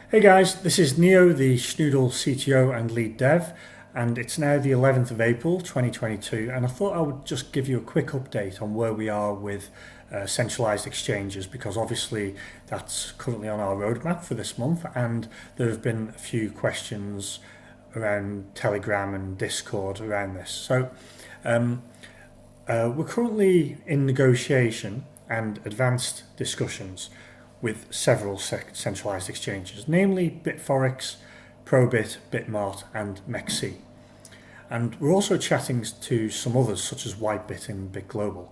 Hey guys, this is Neo, the Schnoodle CTO and lead dev, and it's now the 11th of April 2022, and I thought I would just give you a quick update on where we are with centralized exchanges, because obviously that's currently on our roadmap for this month, and there have been a few questions around Telegram and Discord around this. We're currently in negotiation and advanced discussions with several centralized exchanges, namely Bitforex, Probit, Bitmart and MEXC. And we're also chatting to some others such as Whitebit and BitGlobal,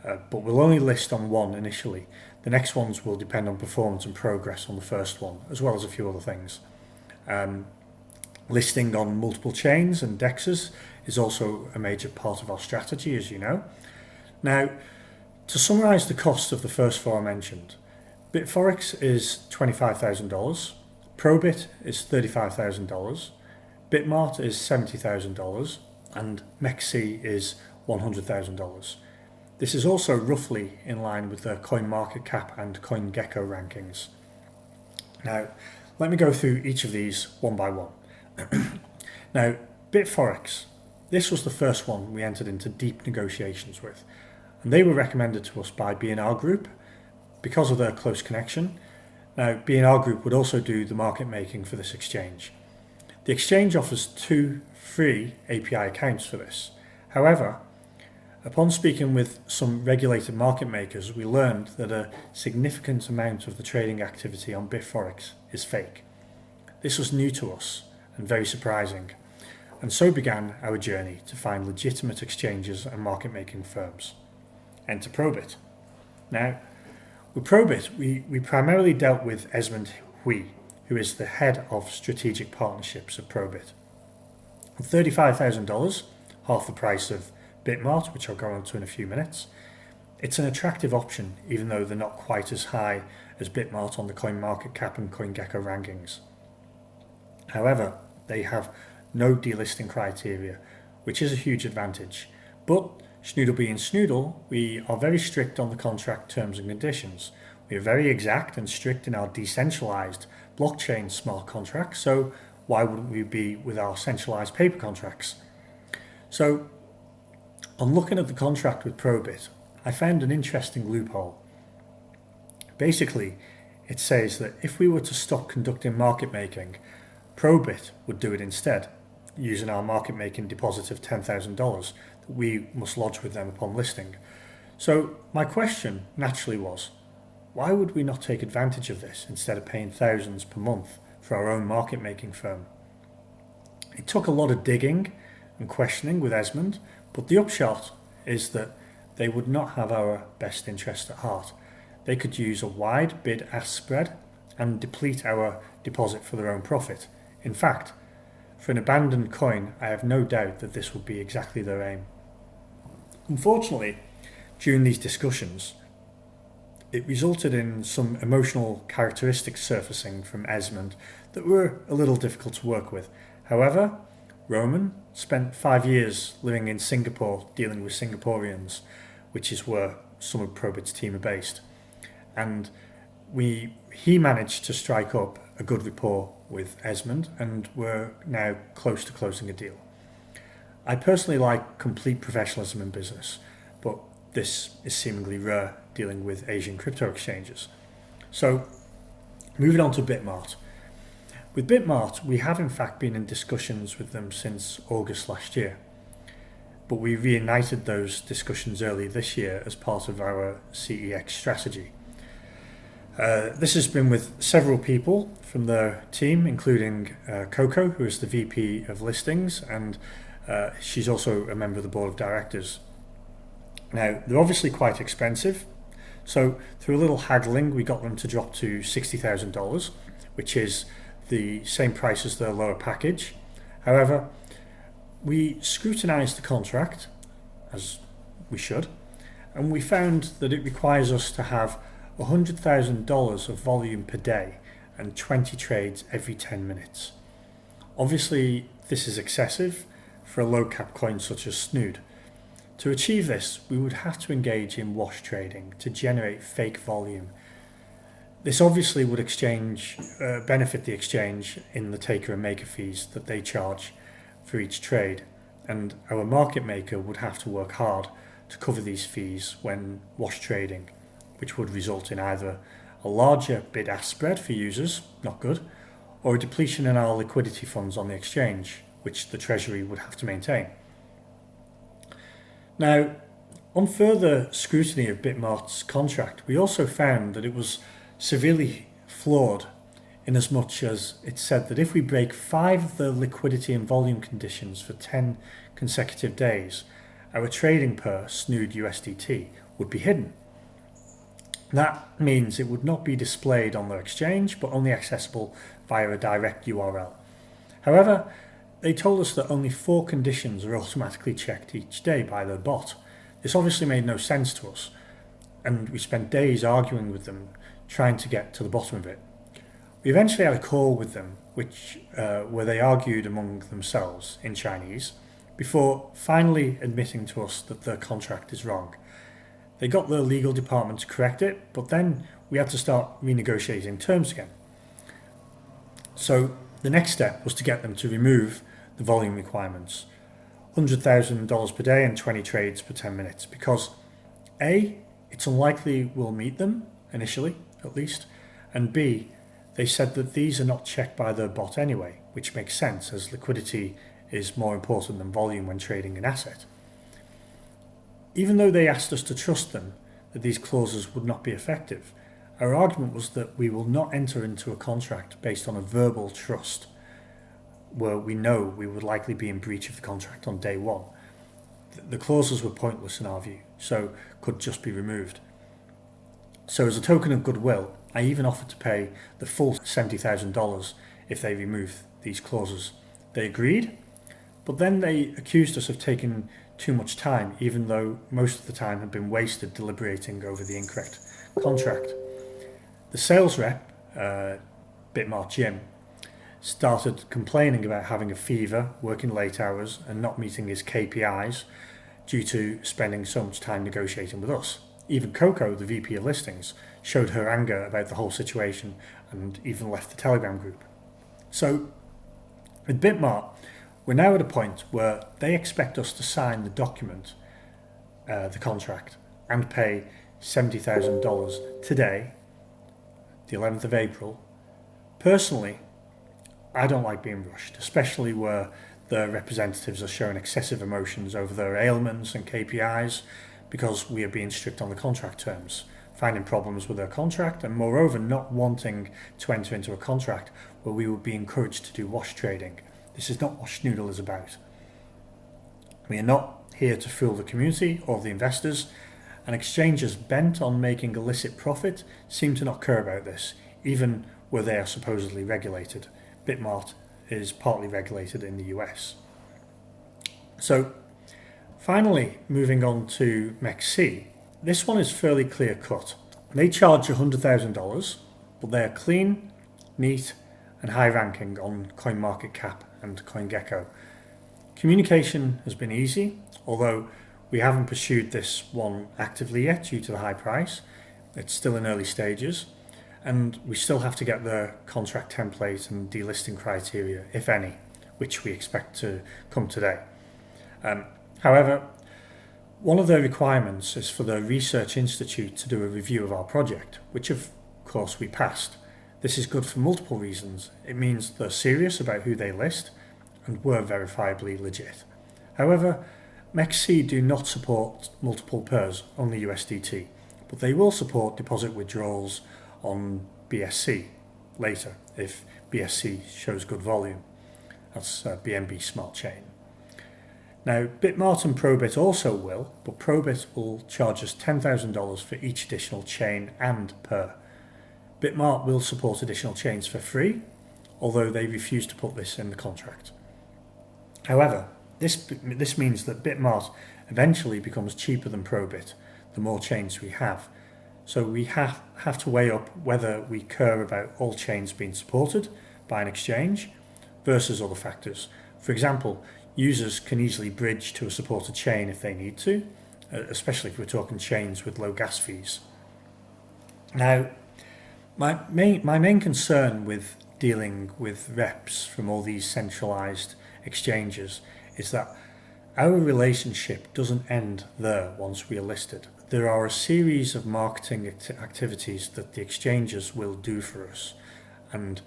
but we'll only list on one initially. The next ones will depend on performance and progress on the first one, as well as a few other things. Listing on multiple chains and dexes is also a major part of our strategy, as you know. Now, to summarise the cost of the first four I mentioned, Bitforex is $25,000, Probit is $35,000, Bitmart is $70,000, and MEXC is $100,000. This is also roughly in line with the CoinMarketCap and CoinGecko rankings. Now, let me go through each of these one by one. Now, Bitforex, this was the first one we entered into deep negotiations with, and they were recommended to us by B&R Group because of their close connection. Now, B&R Group would also do the market making for this exchange. The exchange offers 2 free API accounts for this. However, upon speaking with some regulated market makers, we learned that a significant amount of the trading activity on Bitforex is fake. This was new to us and very surprising, and so began our journey to find legitimate exchanges and market making firms. Enter Probit. Now, with Probit, we primarily dealt with Esmond Hui, who is the head of strategic partnerships at Probit. At $35,000, half the price of Bitmart, which I'll go on to in a few minutes, it's an attractive option, even though they're not quite as high as Bitmart on the CoinMarketCap and CoinGecko rankings. However, they have no delisting criteria, which is a huge advantage. But Schnoodle being Schnoodle, we are very strict on the contract terms and conditions. We are very exact and strict in our decentralized blockchain smart contracts, so why wouldn't we be with our centralized paper contracts? So, on looking at the contract with Probit, I found an interesting loophole. Basically, it says that if we were to stop conducting market making, Probit would do it instead, using our market making deposit of $10,000 that we must lodge with them upon listing. So my question naturally was, why would we not take advantage of this instead of paying thousands per month for our own market making firm? It took a lot of digging and questioning with Esmond, but the upshot is that they would not have our best interest at heart. They could use a wide bid-ask spread and deplete our deposit for their own profit. In fact, for an abandoned coin, I have no doubt that this would be exactly their aim. Unfortunately, during these discussions, it resulted in some emotional characteristics surfacing from Esmond that were a little difficult to work with. However, Roman spent 5 years living in Singapore dealing with Singaporeans, which is where some of Probit's team are based. And he managed to strike up a good rapport with Esmond, and we're now close to closing a deal. I personally like complete professionalism in business, but this is seemingly rare dealing with Asian crypto exchanges. So, moving on to Bitmart. With Bitmart, we have in fact been in discussions with them since August last year, but we reignited those discussions early this year as part of our CEX strategy. This has been with several people from the team, including Coco, who is the VP of Listings, and she's also a member of the board of directors. Now, they're obviously quite expensive, so through a little haggling, we got them to drop to $60,000, which is the same price as their lower package. However, we scrutinised the contract, as we should, and we found that it requires us to have $100,000 of volume per day and 20 trades every 10 minutes. Obviously, this is excessive for a low-cap coin such as Schnoodle. To achieve this, we would have to engage in wash trading to generate fake volume. This obviously would benefit the exchange in the taker and maker fees that they charge for each trade, and our market maker would have to work hard to cover these fees when wash trading, which would result in either a larger bid-ask spread for users, not good, or a depletion in our liquidity funds on the exchange, which the Treasury would have to maintain. Now, on further scrutiny of Bitmart's contract, we also found that it was severely flawed in as much as it said that if we break 5 of the liquidity and volume conditions for 10 consecutive days, our trading per Schnoodle USDT would be hidden. That means it would not be displayed on their exchange, but only accessible via a direct URL. However, they told us that only 4 conditions are automatically checked each day by their bot. This obviously made no sense to us, and we spent days arguing with them, trying to get to the bottom of it. We eventually had a call with them, where they argued among themselves in Chinese, before finally admitting to us that their contract is wrong. They got their legal department to correct it, but then we had to start renegotiating terms again. So the next step was to get them to remove the volume requirements, $100,000 per day and 20 trades per 10 minutes, because A, it's unlikely we'll meet them, initially at least, and B, they said that these are not checked by their bot anyway, which makes sense as liquidity is more important than volume when trading an asset. Even though they asked us to trust them that these clauses would not be effective, our argument was that we will not enter into a contract based on a verbal trust where we know we would likely be in breach of the contract on day one. The clauses were pointless in our view, so could just be removed. So as a token of goodwill, I even offered to pay the full $70,000 if they remove these clauses. They agreed, but then they accused us of taking too much time, even though most of the time had been wasted deliberating over the incorrect contract. The sales rep, Bitmart Jim, started complaining about having a fever, working late hours, and not meeting his KPIs due to spending so much time negotiating with us. Even Coco, the VP of listings, showed her anger about the whole situation and even left the Telegram group. So, with Bitmart, we're now at a point where they expect us to sign the document, the contract, and pay $70,000 today, the 11th of April. Personally, I don't like being rushed, especially where the representatives are showing excessive emotions over their ailments and KPIs because we are being strict on the contract terms, finding problems with their contract, and moreover not wanting to enter into a contract where we would be encouraged to do wash trading. This is not what Schnoodle is about. We are not here to fool the community or the investors, and exchanges bent on making illicit profit seem to not care about this, even where they are supposedly regulated. Bitmart is partly regulated in the US. So, finally, moving on to MEXC, this one is fairly clear cut. They charge $100,000, but they are clean, neat, and high ranking on CoinMarketCap and CoinGecko. Communication has been easy, although we haven't pursued this one actively yet due to the high price. It's still in early stages, and we still have to get the contract template and delisting criteria, if any, which we expect to come today. However, one of their requirements is for the Research Institute to do a review of our project, which of course we passed. This is good for multiple reasons. It means they're serious about who they list and were verifiably legit. However, MEXC do not support multiple pairs, only USDT, but they will support deposit withdrawals on BSC later if BSC shows good volume. That's BNB Smart Chain. Now, Bitmart and Probit also will, but Probit will charge us $10,000 for each additional chain and pair. Bitmart will support additional chains for free, although they refuse to put this in the contract. However, this means that Bitmart eventually becomes cheaper than Probit the more chains we have. So we have to weigh up whether we care about all chains being supported by an exchange versus other factors. For example, users can easily bridge to a supported chain if they need to, especially if we're talking chains with low gas fees. Now, My main concern with dealing with reps from all these centralized exchanges is that our relationship doesn't end there once we are listed. There are a series of marketing activities that the exchanges will do for us, and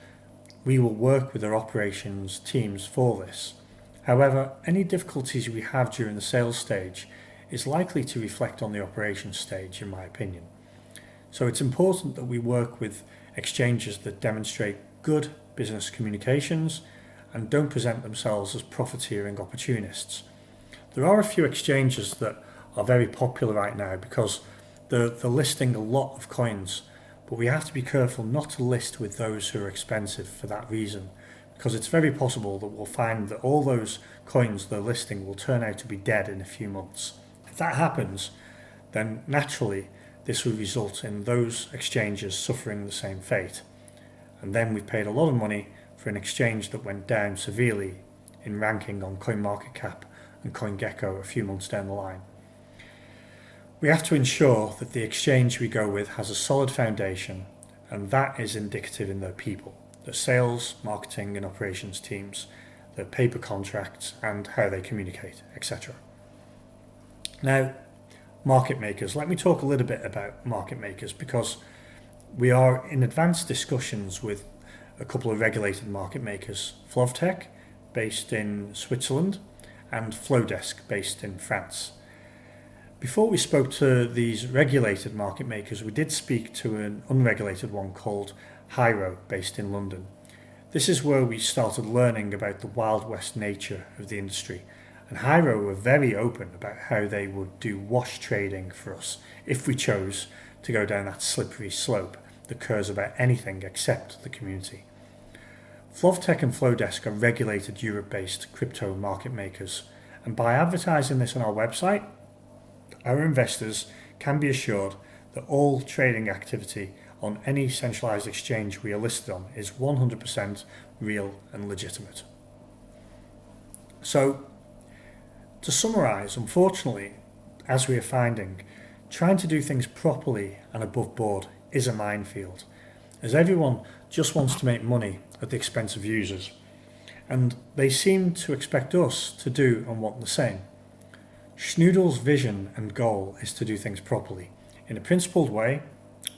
we will work with our operations teams for this. However, any difficulties we have during the sales stage is likely to reflect on the operations stage, in my opinion. So it's important that we work with exchanges that demonstrate good business communications and don't present themselves as profiteering opportunists. There are a few exchanges that are very popular right now because they're listing a lot of coins, but we have to be careful not to list with those who are expensive for that reason, because it's very possible that we'll find that all those coins they're listing will turn out to be dead in a few months. If that happens, then naturally this would result in those exchanges suffering the same fate. And then we've paid a lot of money for an exchange that went down severely in ranking on CoinMarketCap and CoinGecko a few months down the line. We have to ensure that the exchange we go with has a solid foundation, and that is indicative in their people, their sales, marketing and operations teams, their paper contracts and how they communicate, etc. Now, market makers. Let me talk a little bit about market makers because we are in advanced discussions with a couple of regulated market makers, Flovtech, based in Switzerland, and Flowdesk, based in France. Before we spoke to these regulated market makers, we did speak to an unregulated one called Hyro, based in London. This is where we started learning about the Wild West nature of the industry, and Hyro were very open about how they would do wash trading for us if we chose to go down that slippery slope that cares about anything except the community. Flovtech and Flowdesk are regulated Europe-based crypto market makers, and by advertising this on our website, our investors can be assured that all trading activity on any centralized exchange we are listed on is 100% real and legitimate. So, to summarize, unfortunately, as we are finding, trying to do things properly and above board is a minefield, as everyone just wants to make money at the expense of users, and they seem to expect us to do and want the same. Schnoodle's vision and goal is to do things properly, in a principled way,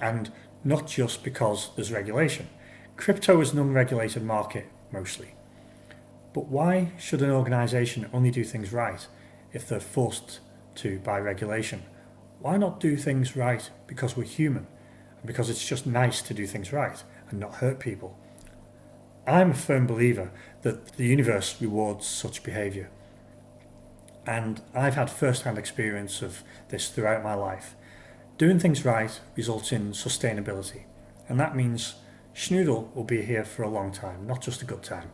and not just because there's regulation. Crypto is an unregulated market, mostly. But why should an organisation only do things right if they're forced to by regulation? Why not do things right because we're human, and because it's just nice to do things right and not hurt people? I'm a firm believer that the universe rewards such behaviour. And I've had first-hand experience of this throughout my life. Doing things right results in sustainability, and that means Schnoodle will be here for a long time, not just a good time.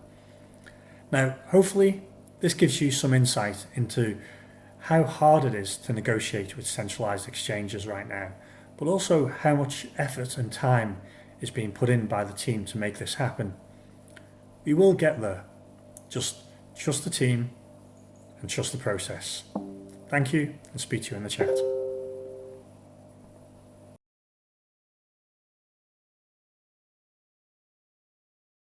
Now, hopefully, this gives you some insight into how hard it is to negotiate with centralized exchanges right now, but also how much effort and time is being put in by the team to make this happen. We will get there. Just trust the team and trust the process. Thank you, and speak to you in the chat.